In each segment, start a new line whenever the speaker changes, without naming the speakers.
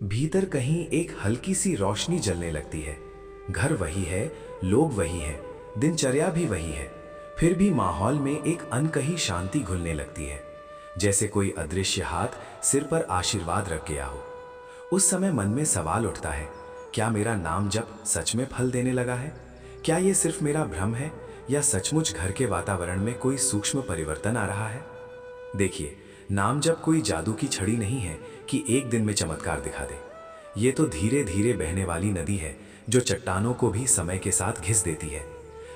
भीतर कहीं एक हल्की सी रोशनी जलने लगती है। घर वही है, लोग वही हैं, दिनचर्या भी वही है। फिर भी माहौल में एक अनकही शांति घुलने लगती है, जैसे कोई अदृश्य हाथ सिर पर आशीर्वाद रख गया हो। उस समय मन में सवाल उठता है, क्या मेरा नाम जप सच में फल देने लगा है? क्या ये सिर्फ मेरा भ्रम है, या सचमुच घर के वातावरण में कोई सूक्ष्म परिवर्तन आ रहा है? देखिए, नाम जप कोई जादू की छड़ी नहीं है कि एक दिन में चमत्कार दिखा दे। ये तो धीरे धीरे बहने वाली नदी है, जो चट्टानों को भी समय के साथ घिस देती है।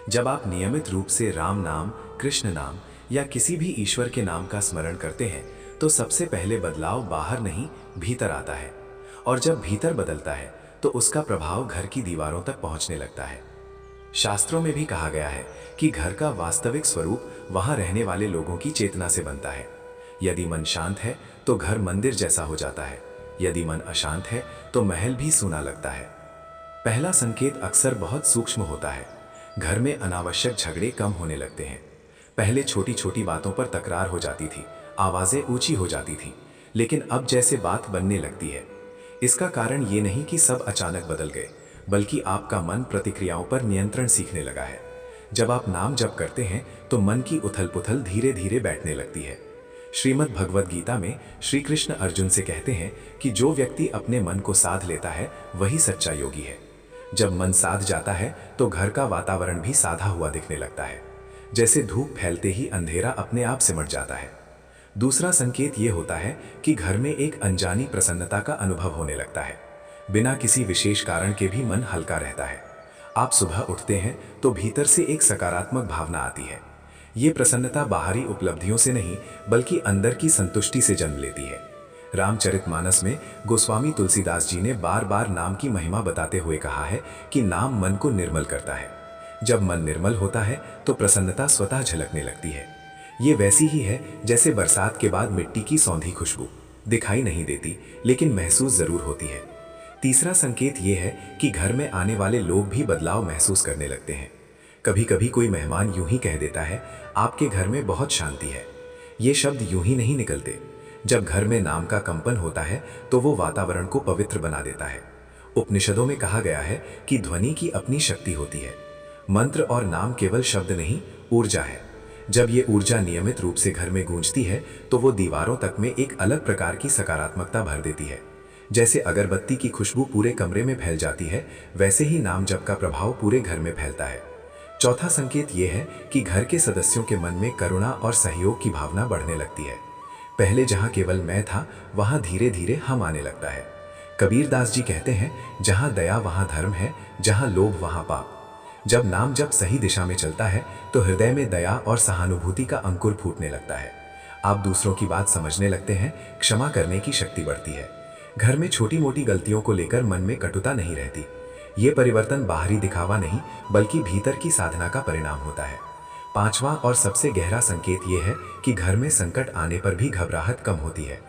जब आप नियमित रूप से राम नाम, कृष्ण नाम या किसी भी ईश्वर के नाम का स्मरण करते हैं, तो सबसे पहले बदलाव बाहर नहीं, भीतर आता है। और जब भीतर बदलता है, तो उसका प्रभाव घर की दीवारों तक पहुंचने लगता है। शास्त्रों में भी कहा गया है कि घर का वास्तविक स्वरूप वहां रहने वाले लोगों की चेतना से बनता है। यदि मन शांत है तो घर मंदिर जैसा हो जाता है, यदि मन अशांत है तो महल भी सूना लगता है। पहला संकेत अक्सर बहुत सूक्ष्म होता है। घर में अनावश्यक झगड़े कम होने लगते हैं। पहले छोटी छोटी बातों पर तकरार हो जाती थी, आवाजें ऊंची हो जाती थी, लेकिन अब जैसे बात बनने लगती है। इसका कारण ये नहीं कि सब अचानक बदल गए, बल्कि आपका मन प्रतिक्रियाओं पर नियंत्रण सीखने लगा है। जब आप नाम जप करते हैं तो मन की उथल पुथल धीरे धीरे बैठने लगती है। श्रीमद् भगवद गीता में श्री कृष्ण अर्जुन से कहते हैं कि जो व्यक्ति अपने मन को साध लेता है वही सच्चा योगी है। जब मन साध जाता है तो घर का वातावरण भी साधा हुआ दिखने लगता है, जैसे धूप फैलते ही अंधेरा अपने आप सिमट जाता है। दूसरा संकेत ये होता है कि घर में एक अनजानी प्रसन्नता का अनुभव होने लगता है। बिना किसी विशेष कारण के भी मन हल्का रहता है। आप सुबह उठते हैं तो भीतर से एक सकारात्मक भावना आती है। ये प्रसन्नता बाहरी उपलब्धियों से नहीं, बल्कि अंदर की संतुष्टि से जन्म लेती है। रामचरितमानस में गोस्वामी तुलसीदास जी ने बार बार नाम की महिमा बताते हुए कहा है कि नाम मन को निर्मल करता है। जब मन निर्मल होता है तो प्रसन्नता स्वतः झलकने लगती है। ये वैसी ही है जैसे बरसात के बाद मिट्टी की सौंधी खुशबू दिखाई नहीं देती, लेकिन महसूस जरूर होती है। तीसरा संकेत ये है कि घर में आने वाले लोग भी बदलाव महसूस करने लगते हैं। कभी कभी कोई मेहमान यूं ही कह देता है, आपके घर में बहुत शांति है। ये शब्द यूं ही नहीं निकलते। जब घर में नाम का कंपन होता है तो वो वातावरण को पवित्र बना देता है। उपनिषदों में कहा गया है कि ध्वनि की अपनी शक्ति होती है। मंत्र और नाम केवल शब्द नहीं, ऊर्जा है। जब ये ऊर्जा नियमित रूप से घर में गूंजती है तो वो दीवारों तक में एक अलग प्रकार की सकारात्मकता भर देती है। जैसे अगरबत्ती की खुशबू पूरे कमरे में फैल जाती है, वैसे ही नाम जप का प्रभाव पूरे घर में फैलता है। चौथा संकेत ये है कि घर के सदस्यों के मन में करुणा और सहयोग की भावना बढ़ने लगती है। पहले जहां केवल मैं था, वहां धीरे धीरे हम आने लगता है। कबीरदास जी कहते हैं, जहां दया वहां धर्म है, जहां लोभ वहां पाप। जब नाम जप सही दिशा में चलता है तो हृदय में दया और सहानुभूति का अंकुर फूटने लगता है। आप दूसरों की बात समझने लगते हैं, क्षमा करने की शक्ति बढ़ती है। घर में छोटी मोटी गलतियों को लेकर मन में कटुता नहीं रहती। ये परिवर्तन बाहरी दिखावा नहीं, बल्कि भीतर की साधना का परिणाम होता है। पांचवा और सबसे गहरा संकेत ये है कि घर में संकट आने पर भी घबराहट कम होती है।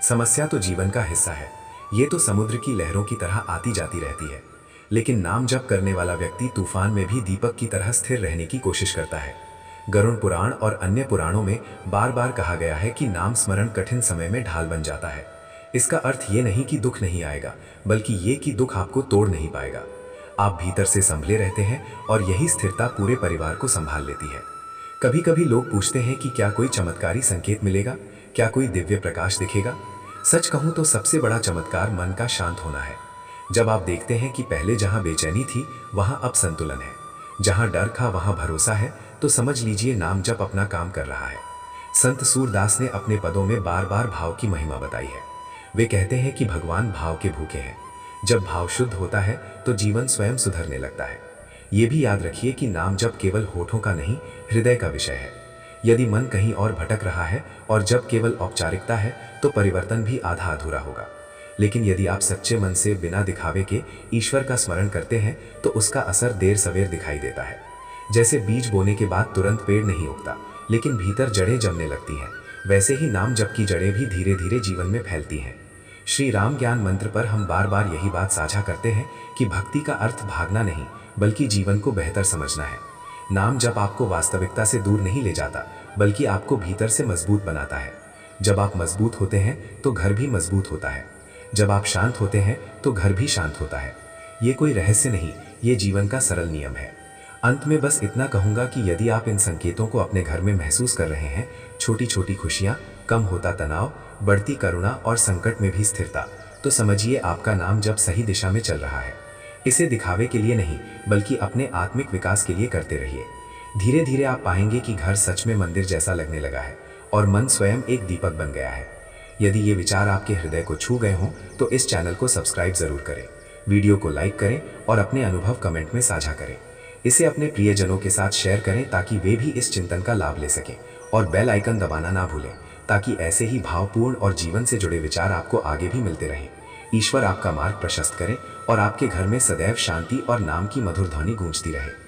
समस्या तो जीवन का हिस्सा है, ये तो समुद्र की लहरों की तरह आती जाती रहती है। लेकिन नाम जप करने वाला व्यक्ति तूफान में भी दीपक की तरह स्थिर रहने की कोशिश करता है। गरुड़ पुराण और अन्य पुराणों में बार बार कहा गया है कि नाम स्मरण कठिन समय में ढाल बन जाता है। इसका अर्थ ये नहीं कि दुख नहीं आएगा, बल्कि ये कि दुख आपको तोड़ नहीं पाएगा। आप भीतर से संभले रहते हैं और यही स्थिरता पूरे परिवार को संभाल लेती है। कभी कभी लोग पूछते हैं कि क्या कोई चमत्कारी संकेत मिलेगा, क्या कोई दिव्य प्रकाश दिखेगा? सच कहूं तो सबसे बड़ा चमत्कार मन का शांत होना है। जब आप देखते हैं कि पहले जहां बेचैनी थी वहां अब संतुलन है, जहां डर था वहां भरोसा है, तो समझ लीजिए नाम जप अपना काम कर रहा है। संत सूरदास ने अपने पदों में बार बार भाव की महिमा बताई है। वे कहते हैं कि भगवान भाव के भूखे हैं। जब भाव शुद्ध होता है तो जीवन स्वयं सुधरने लगता है। ये भी याद रखिए कि नाम जप केवल होठों का नहीं, हृदय का विषय है। यदि मन कहीं और भटक रहा है और जब केवल औपचारिकता है, तो परिवर्तन भी आधा अधूरा होगा। लेकिन यदि आप सच्चे मन से बिना दिखावे के ईश्वर का स्मरण करते हैं तो उसका असर देर सवेर दिखाई देता है। जैसे बीज बोने के बाद तुरंत पेड़ नहीं उगता, लेकिन भीतर जड़ें जमने लगती हैं, वैसे ही नाम जप की जड़ें भी धीरे धीरे जीवन में फैलती हैं। श्री राम ज्ञान मंत्र पर हम बार बार यही बात साझा करते हैं कि भक्ति का अर्थ भागना नहीं, बल्कि जीवन को बेहतर समझना है। नाम जप आपको वास्तविकता से दूर नहीं ले जाता, बल्कि आपको भीतर से मजबूत बनाता है। जब आप मजबूत होते हैं तो घर भी मजबूत होता है। जब आप शांत होते हैं तो घर भी शांत होता है। ये कोई रहस्य नहीं, ये जीवन का सरल नियम है। अंत में बस इतना कहूंगा कि यदि आप इन संकेतों को अपने घर में महसूस कर रहे हैं, छोटी छोटी खुशियां, कम होता तनाव, बढ़ती करुणा और संकट में भी स्थिरता, तो समझिए आपका नाम जब सही दिशा में चल रहा है। इसे दिखावे के लिए नहीं, बल्कि अपने आत्मिक विकास के लिए करते रहिए। धीरे धीरे आप पाएंगे कि घर सच में मंदिर जैसा लगने लगा है और मन स्वयं एक दीपक बन गया है। यदि ये विचार आपके हृदय को छू गए हों तो इस चैनल को सब्सक्राइब जरूर करें, वीडियो को लाइक करें और अपने अनुभव कमेंट में साझा करें। इसे अपने प्रियजनों के साथ शेयर करें ताकि वे भी इस चिंतन का लाभ ले सकें, और बेल आइकन दबाना ना भूलें ताकि ऐसे ही भावपूर्ण और जीवन से जुड़े विचार आपको आगे भी मिलते रहें। ईश्वर आपका मार्ग प्रशस्त करें और आपके घर में सदैव शांति और नाम की मधुर ध्वनि गूंजती रहे।